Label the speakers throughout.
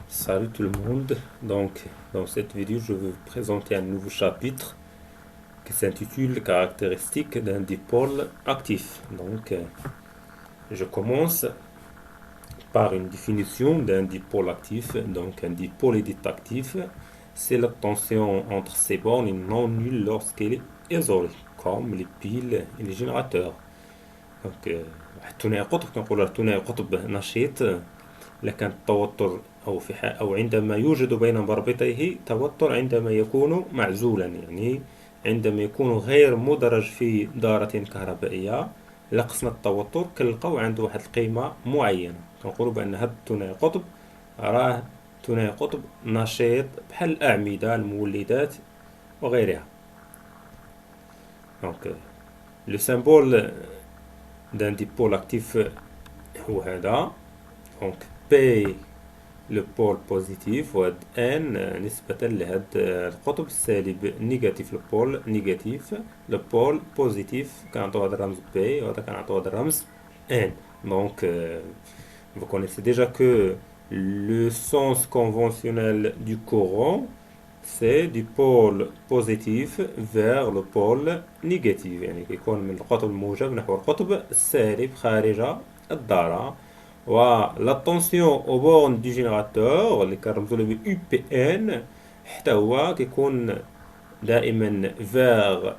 Speaker 1: Salut tout le monde. Donc, dans cette vidéo, je vais vous présenter un nouveau chapitre qui s'intitule Caractéristiques d'un dipôle actif. Je commence par une définition d'un dipôle actif. Donc, un dipôle est actif, c'est la tension entre ses bornes est non nulle lorsqu'elle est isolée, comme les piles et les générateurs. Donc, الثنائي قطب كنقولوا الثنائي قطب نشيط لكن التوتر أو عندما يوجد بين مربطيه توتر عندما يكون معزولا، يعني عندما يكون غير مدرج في دارة كهربائية لقسنا التوتر كنلقاو عنده واحد القيمة معينة، كنقولوا بأن هذا الثنائي قطب راه ثنائي قطب نشيط بحال الأعمدة المولدات وغيرها. دونك لو سيمبول d'un dipôle actif هو هذا. دونك P لو بول بوزيتيف وهاد ان نسبة لهاد القطب السالب نيجاتيف، لو بول نيجاتيف، لو بول بوزيتيف كنعطيو هاد الرمز بي وهذا كنعطيو هاد الرمز ان. Donc vous connaissez déjà que le sens conventionnel du courant c'est du pôle positif vers le pôle négatif، يعني كيكون من القطب الموجب نحو القطب السالب خارج الدارة. ولا تونسيون او بورن دي جينيراتور اللي كنرمزو له ب يو بي ان حتى هو كيكون دائما فيغ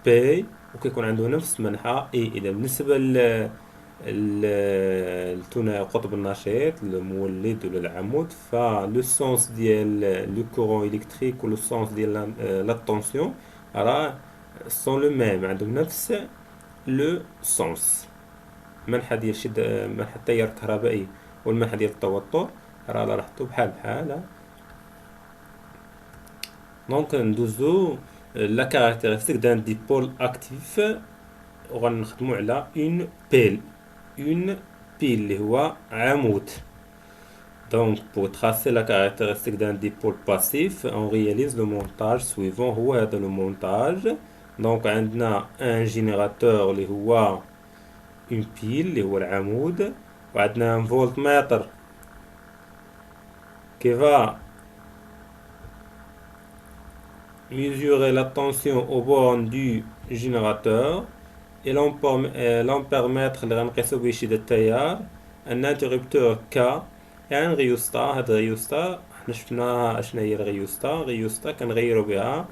Speaker 1: بي وكيكون عنده نفس منحى اي. اذا بالنسبه الثنائي القطب النشيط المولد ولا العمود فلو سونس ديال لو كورون الكتريك ولو سونس ديال لا طونسيون راه سون لو ميم، عندهم نفس لو سونس. منحى ديال منحى التيار الكهربائي والمنحى ديال التوتر راه لاحظتو بحال بحال. دونك ندوزو لا كاركتيرستيك دان ديبول اكتيف وغنخدمو على اون بيل اللي هو عمود. Donc, pour tracer la caractéristique d'un dipôle passif, on réalise le montage suivant. هو هذا le montage. Donc, عندنا un générateur اللي هو une pile اللي هو العمود، وعندنا un voltmètre qui va mesurer la tension aux bornes du générateur et l'ampèremètre اللي غنقيسو به شدة التيار، un interrupteur K، يعني غيوستا. هاد الغيوستا حنا شفنا اشنا هي الغيوستا كنغيرو بها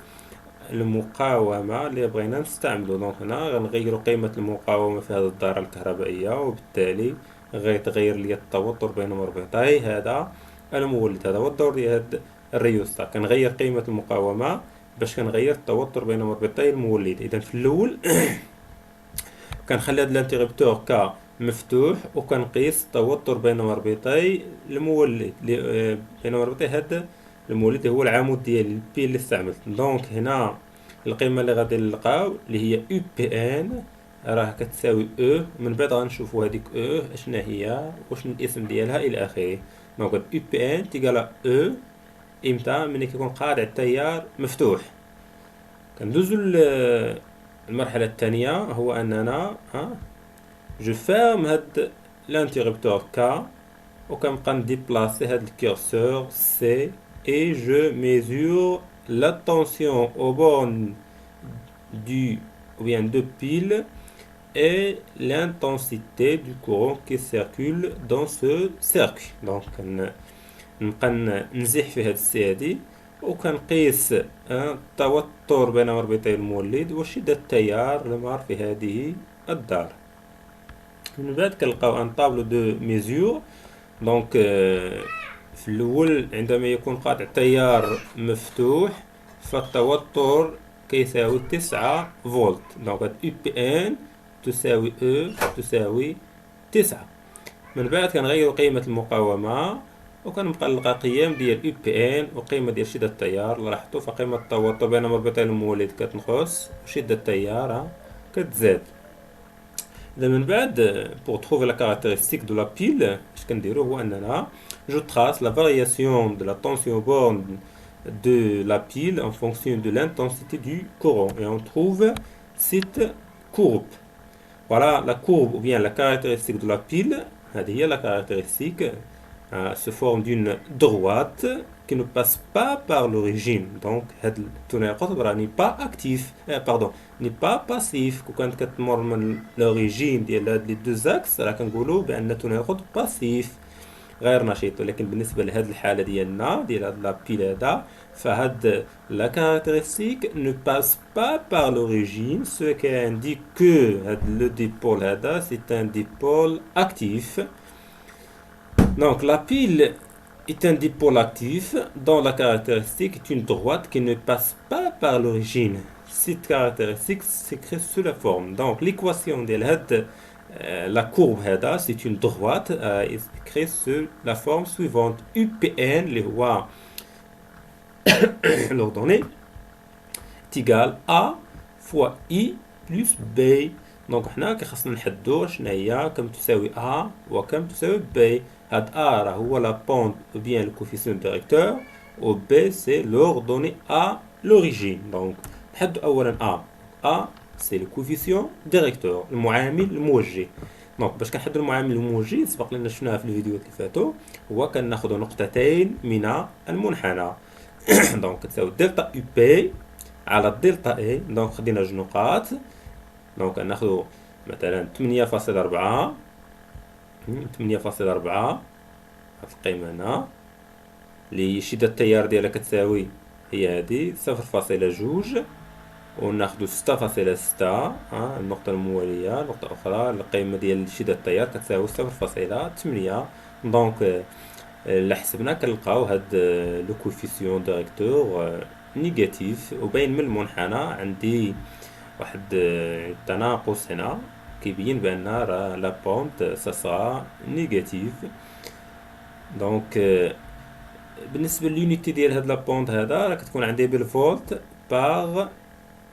Speaker 1: المقاومة اللي بغينا نستعملو. دونك هنا غنغيرو قيمة المقاومة في هذه الدارة الكهربائية، وبالتالي غيتغير لي التوتر بين مربطي هذا المولد. هذا هو الدور ديال هاد الريوستا، كنغير قيمة المقاومة باش كنغير التوتر بين مربطي المولد. اذا في الاول كنخلي هاد الانتربتور ك مفتوح وكنقيس التوتر بين مربطي المولد بين مربطي هاد المولد هو العمود ديالي البي اللي استعملت. دونك هنا القيمة اللي غادي نلقاو اللي هي يو بي ان راه كتساوي او. من بعد غنشوفو هاديك او اشنا هي وشنو الاسم ديالها الى اخره. دونك يو بي ان تيقال او امتى؟ ملي كيكون قاطع التيار مفتوح. كندوزو المرحلة الثانية، هو أننا جو فيرم هاد الانتربتور كا وكنبقى نديبلاسي هاد الكورسور سي et je mesure la tension aux bornes du ou bien de pile et l'intensité du courant qui circule dans ce circuit. Donc نبقى نزيح في هاد السي هادي وكنقيس التوتر بين مربطي المولد وشدة التيار المار في هذه الدار. من بعد كنلقاو ان طابلو دو ميزور. دونك في الاول عندما يكون قاطع التيار مفتوح فالتوتر كيساوي 9 فولت. دونك هاد يو بي ان تساوي او تساوي 9. من بعد كنغيرو قيمة المقاومة وكنبقى نلقى قيم ديال يو بي ان وقيمة ديال شدة التيار. لاحظتو فقيمة التوتر بين مربطي المولد كتنقص وشدة التيار كتزاد. إذا من بعد pour trouver la caractéristique de la pile اش كنديرو هو أننا je trace la variation de la tension borne de la pile en fonction de l'intensité du courant et on trouve cette courbe. Voilà la courbe ou bien la caractéristique de la pile. هذه هي la caractéristique se forme d'une droite qui ne passe pas par l'origine. Donc هاد الثنائي القطب راه n'est pas actif, pardon, n'est pas passif. كون كانت كتمر من l'origine ديال هاد لي deux axes راه كنقولوا بان الثنائي القطب passif غير نشيط. ولكن بالنسبه لهاد الحاله ديالنا ديال هاد لابيل هذا فهاد لا كارactéristique ne passe pas par l'origine, ce qui indique que هاد le dipôle هذا c'est un dipôle actif. Donc la pile est un dipôle actif dont la caractéristique est une droite qui ne passe pas par l'origine. Cette caractéristique s'écrit sous la forme. Donc l'équation de la courbe هذا c'est une droite écrite sur la forme suivante. UPN اللي هو l'ordonnée est égal A fois I plus B. دونك حنا كيخصنا نحدو شنو هي كم تساوي A وكم تساوي B. هاد A راه هو لا بونت ou bien le coefficient directeur و B c'est l'ordonnée à l'origine. دونك نحدو اولا A. A c'est le coefficient directeur المعامل الموجه. دونك باش كنحدو المعامل الموجه سبق لنا شفناها في الفيديوهات اللي فاتوا هو كناخذوا نقطتين من المنحنى. دونك كتساوي دلتا يو بي على دلتا اي. دونك خدينا جوج نقاط. دونك ناخذ مثلا 8.4 هاد القيمه هنا اللي شده التيار ديالها كتساوي هي هادي 0.2 وناخذ 6.6 النقطه المواليه نقطه اخرى القيمه ديال شده التيار كتساوي 0.8. دونك اللي حسبنا كنلقاو هاد لو كوفيسيون ديريكتور نيجاتيف وباين من المنحنى عندي واحد التناقص هنا كيبين بان راه لا بونت سا نيجاتيف. دونك بالنسبه لليونيتي ديال هاد لا بونت هذا راه كتكون عندي بالفولت باغ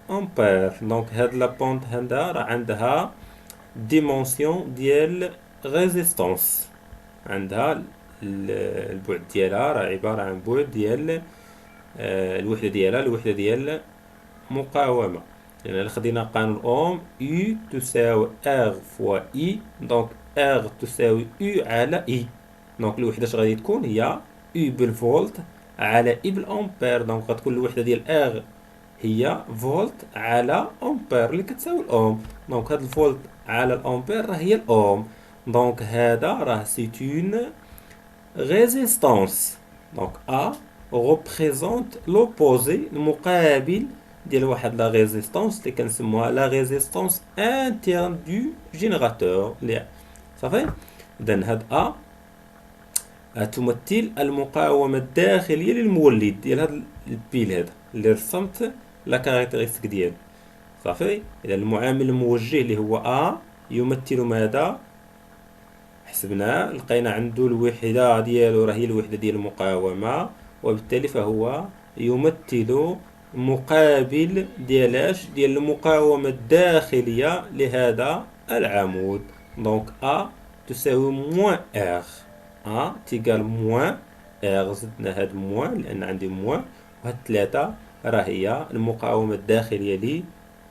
Speaker 1: امبير. دونك هاد لا بونت هذا راه عندها ديمونسيون ديال ريزيستانس عندها البعد ديالها راه عباره عن بعد ديال الوحده ديال مقاومه. لان خدينا قانون اوم U تساوي R فوا I. دونك R تساوي U على I. دونك الوحده اش غادي تكون هي U بالفولت على I بالامبير. دونك غتكون الوحده ديال R هي فولت على امبير اللي كتساوي الاوم. دونك هاد الفولت على الامبير راه هي الاوم. دونك هذا راه سيت اون ريزيستانس. دونك A représente l'opposé المقابل ديال واحد لا ريزيستانس اللي كنسموها لا ريزيستانس انترن دو جينيراتور اللي صافي. اذا هاد A تمثل المقاومه الداخليه للمولد ديال هاد البيل هذا اللي رسمت لا كاركتيرستيك ديالو صافي. اذا المعامل الموجه اللي هو A يمثل ماذا؟ حسبنا لقينا عنده الوحده ديالو راه هي الوحده ديال المقاومه وبالتالي فهو يمثل مقابل ديال المقاومه الداخليه لهذا العمود. دونك A تساوي موان R. A تيقال موان R زدنا هاد موان لان عندي موان وهاد 3 راه هي المقاومه الداخليه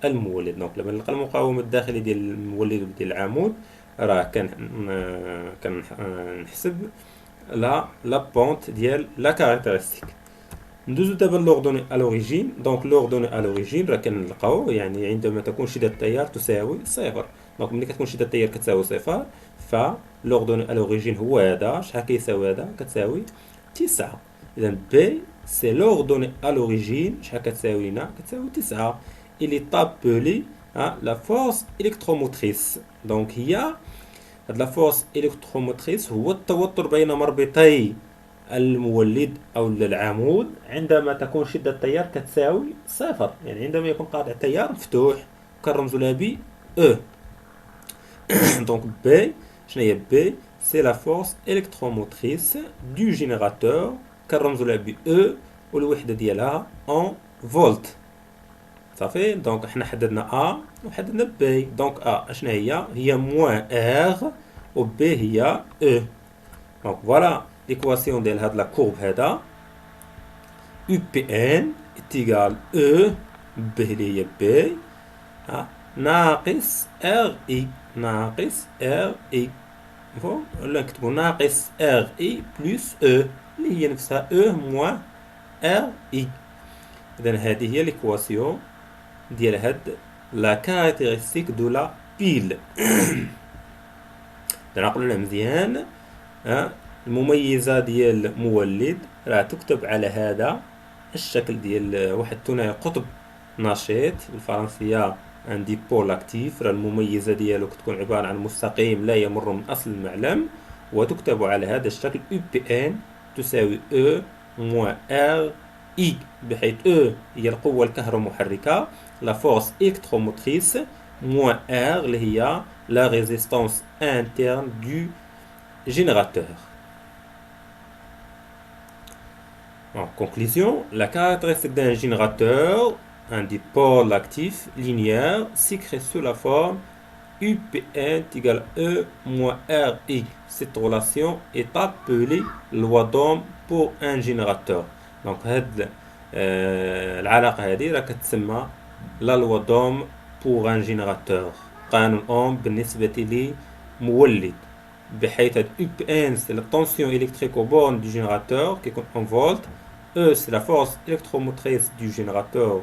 Speaker 1: للمولد. دونك لما نلقى المقاومه الداخليه ديال المولد ديال العمود راه كنحسب لا بونت ديال لا كاركتيرستيك. ندوزو دابا لوردوني ا لوريجين. دونك لوردوني ا لوريجين راه كنلقاو يعني عندما تكون شده التيار تساوي صفر. دونك ملي كتكون شده التيار كتساوي صفر فلوردوني ا لوريجين هو هذا. شحال كيساوي هذا؟ كتساوي 9. اذا بي سي لوردوني ا لوريجين شحال كتساوي لنا؟ كتساوي 9. il est appelé la force électromotrice. دونك هي هاد لا فورس الكتروموتريس هو التوتر بين مربطي المولد او العمود عندما تكون شده التيار كتساوي صفر. يعني عندما يكون قاطع التيار مفتوح كنرمزوا لها ب E. دونك B شنو هي B؟ سي لا فورس الكتروموتريس دو جينيراتور كنرمزوا لها ب E والوحده ديالها en فولت صافي. دونك حنا حددنا A وحددنا B. دونك A اشنا هي موان R و B هي E. دونك فوالا ليكواسيون ديال هاد لا كورب هذا UPN تيغال E B اللي هي B ناقص RI ناقص RI. ولا نكتبو ناقص ار اي بلس او اللي هي نفسها او موان ار اي. اذا هذه هي ليكواسيون ديال هاد لا كاركتيرستيك دو لا بيل. نعقلوا مزيان. المميزة ديال مولد راه تكتب على هذا الشكل ديال واحد الثنائي قطب نشيط بالفرنسية ان ديبول اكتيف. راه المميزة ديالو كتكون عبارة عن مستقيم لا يمر من أصل المعلم، وتكتب على هذا الشكل U P N تساوي E موان R I، بحيث E هي القوة الكهرومحركة لا فورس إلكتروموتريس موان R اللي هي لا ريزيستانس interne du générateur. En conclusion, la caractéristique d'un générateur, un dipôle actif linéaire, s'écrit sous la forme UPN égale E moins RI. Cette relation est appelée loi d'Ohm pour un générateur. Donc, العلاقة هذه راه كتسمى لا لوا دوم بور ان جينيراتور، قانون اوم بالنسبة لمولد، بحيث هاد U P N c'est la tension électrique au borne du générateur qui compte en volts. E c'est la force électromotrice du générateur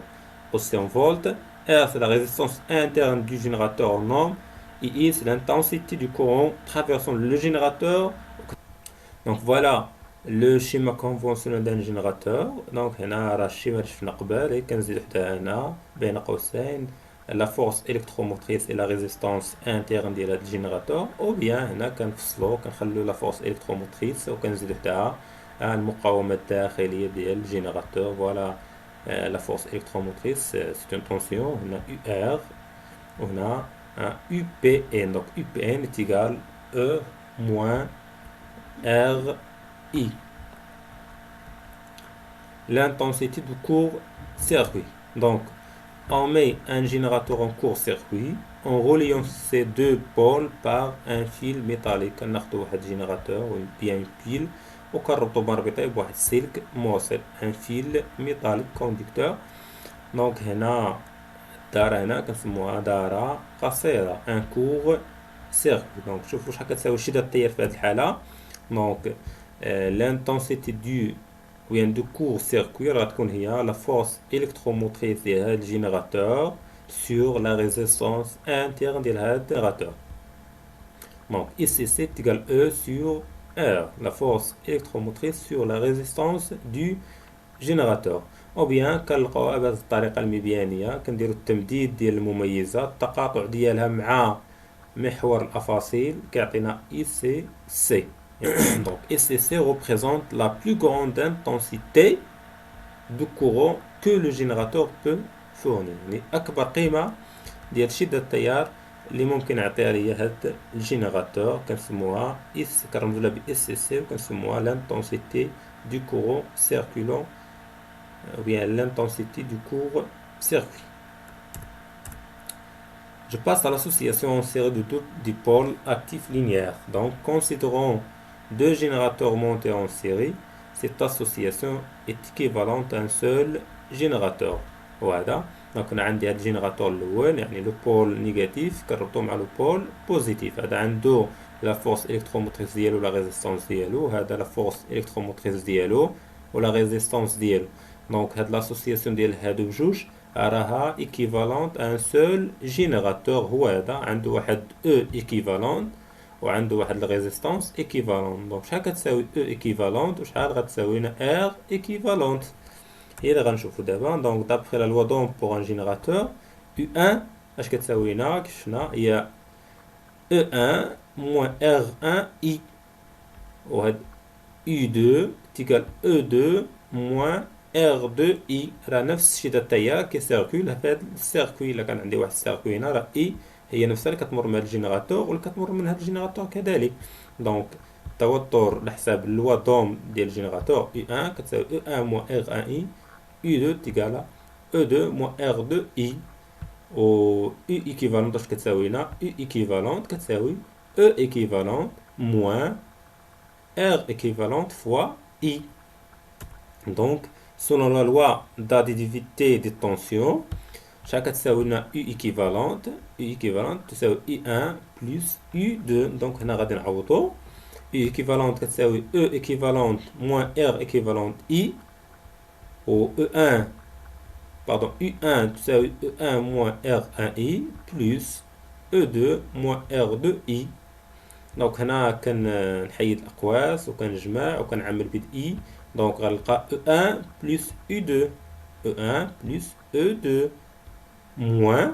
Speaker 1: aussi en volts. R c'est la résistance interne du générateur en ohms. Et I c'est l'intensité du courant traversant le générateur. Donc voilà le schéma conventionnel d'un générateur. Donc هنا راه الشيما اللي شفنا قبل كنزيدو حتى هنا بين قوسين la force électromotrice et la résistance interne ديال هاد الجينيراتور، او بيان هنا كنفصلو كنخلو لا فورس électromotrice وكنزيدو حتى المقاومة الداخلية ديال الجينيراتور. فوالا لا فورس électromotrice c'est une tension هنا UR وهنا UPN. donc UPN est égal E moins RI. L'intensité du court-circuit. Donc, on met un générateur en court-circuit en reliant ces deux pôles par un fil métallique. كناخدو واحد générateur ou bien une pile وكنربطو مربطيه بواحد السلك موصل un fil métallique conducteur. donc هنا الدارة هنا كنسموها دارة قصيرة ان كور سيركوي. دونك شوفوا شحال كتساوي شدة التيار في هذه الحالة. دونك l'intensité du court circuit راه تكون هي لا فورس إلكتروموتريس ديال هذا الجينيراتور sur la résistance interne ديال هذا الجينيراتور. donc ICC est égal E sur R, la force électromotrice sur la résistance du générateur. او بيان كنلقاوها بهذه الطريقه المبيانيه، كنديرو التمديد ديال المميزات التقاطع ديالها مع محور الافاصيل كيعطينا اي سي سي. donc ICC représente la plus grande intensité de courant que le générateur peut fournir. يعني اكبر قيمه ديال شده التيار اللي ممكن يعطيها ليا هاد الجينيراتور كنسموها اس، كنرمزو لها ب ICC وكنسموها l'intensité du courant circulant ou bien l'intensité du court-circuit. Je passe à l'association en série de deux dipôles actifs linéaires. Donc, considérons deux générateurs montés en série. Cette association est équivalente à un seul générateur. وهذا دونك انا عندي هاد الجينيراتور الاول يعني لو بول نيجاتيف كنربطو مع لو بول بوزيتيف. هذا عنده لا فورس الكتروموتريس ديالو لا ريزيستانس ديالو، هذا لا فورس الكتروموتريس ديالو ولا ريزيستانس ديالو. دونك هاد لاسوسياسيون ديال هادو بجوج راها ايكيفالونت ان سول جينيراتور. هو هذا عنده واحد او ايكيفالونت وعنده واحد الريزيستانس ايكيفالونت. دونك شحال كتساوي او ايكيفالونت وشحال غتساوي لنا ار ايكيفالونت هي اللي غنشوفو دابا. دونك دابخي لا لوا دوم بوغ ان جينيراتور U 1 اش كتساوي لنا كيف شفنا هي E1 موان R1 I، وهاد U2 تيكال E2 موان R2I. راه نفس شدة التيار كيسيركول في هاد السيركوي. الا كان عندي واحد السيركوي هنا راه I هي نفسها اللي كتمر من هاد الجينيراتور واللي كتمر من هاد الجينيراتور كذلك. دونك التوتر لحساب اللوا دوم ديال الجينيراتور U1 كتساوي E1 موان R1I، U2 تيكالا E2 موان R2I، و U équivalent اش كتساوي لنا U équivalent كتساوي E équivalent موان R équivalent fois I. Donc selon la loi d'additivité des tensions شحال كتساوي لنا U équivalente U équivalente تساوي I1 plus U2. دونك هنا غادي نعوضو U équivalente كتساوي E équivalente moins R équivalente I و E1 pardon U1 تساوي E1 moins R1I plus E2 moins R2I. دونك هنا كنحيد الأقواس وكنجمع وكنعمل بد I. دونك غنلقى E1 plus U2 E1 plus E2 moins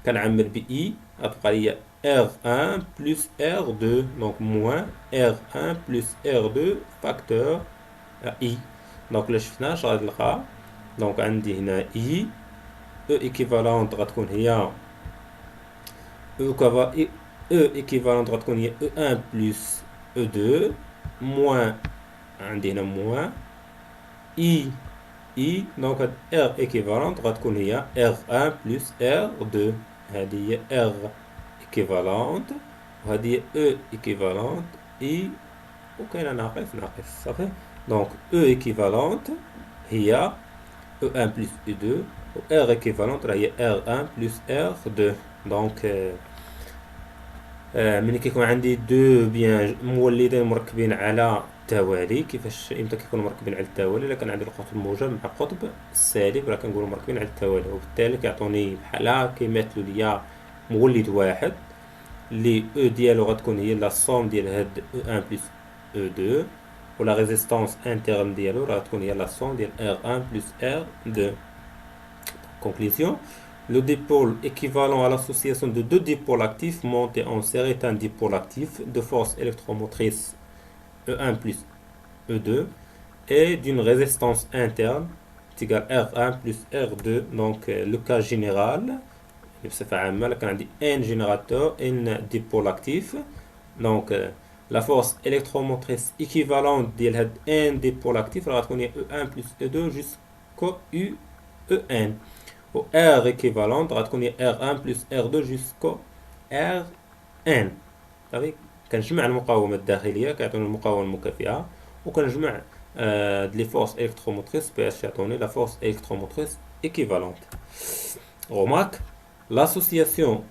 Speaker 1: كنعمل ب I غتبقى ليا R1 plus R2 دونك moins R1 plus R2 facteur I. دونك إلا شفنا اش غادي نلقى دونك عندي هنا I E équivalente غتكون هي E équivalente غتكون هي E1 plus E2 moins عندي هنا moins I دونك هاد R équivalente غتكون هي R1 plus R2. هادي هي R équivalente وهادي هي E équivalente I وكاينة ناقص صافي. دونك E équivalente هي E1 plus E2 و R équivalente راه هي R1 plus R2. دونك ملي كيكون عندي دو بيان مولدين مركبين على التوالي، كيفاش امتى كيكونوا مركبين على التوالي؟ الا كان عندي القطب الموجب مع القطب السالب راه كنقولوا مركبين على التوالي، وبالتالي كيعطوني بحال كيمثلوا ليا مولد واحد اللي او ديالو غتكون هي لا سوم ديال هاد او1 بلس او2 ولا ريزيستانس انترن ديالو راه غتكون هي لا سوم ديال R1 plus R2. Conclusion. Le dipôle équivalent à l'association de deux dipôles actifs montés en série est un dipôle actif de force électromotrice E1 plus E2 et d'une résistance interne est égale R1 plus R2. Donc le cas général, بصفة عامة كان عندي N générateur, N dipôle actif. Donc la force électromotrice équivalente ديال هاد N dipôle actif راه غتكون هي E1 plus E2 jusqu'au UN. و R équivalente غتكون هي R1 plus R2 jusqu'au Rn. صافي كنجمع المقاومة الداخلية كيعطوني المقاومة المكافئة وكنجمع لي فورس électromotrices باش يعطوني la force électromotrice équivalente. Remarque, l'association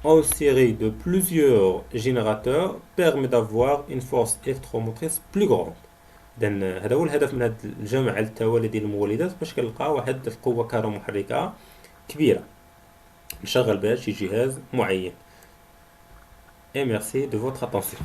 Speaker 1: en série de plusieurs générateurs permet d'avoir une force électromotrice plus grande. إذن هذا هو الهدف من هذا الجمع على التوالي ديال المولدات باش كنلقى واحد القوة كهرومحركة كبيرة نشغل بها شي جهاز معين. Et merci de votre attention.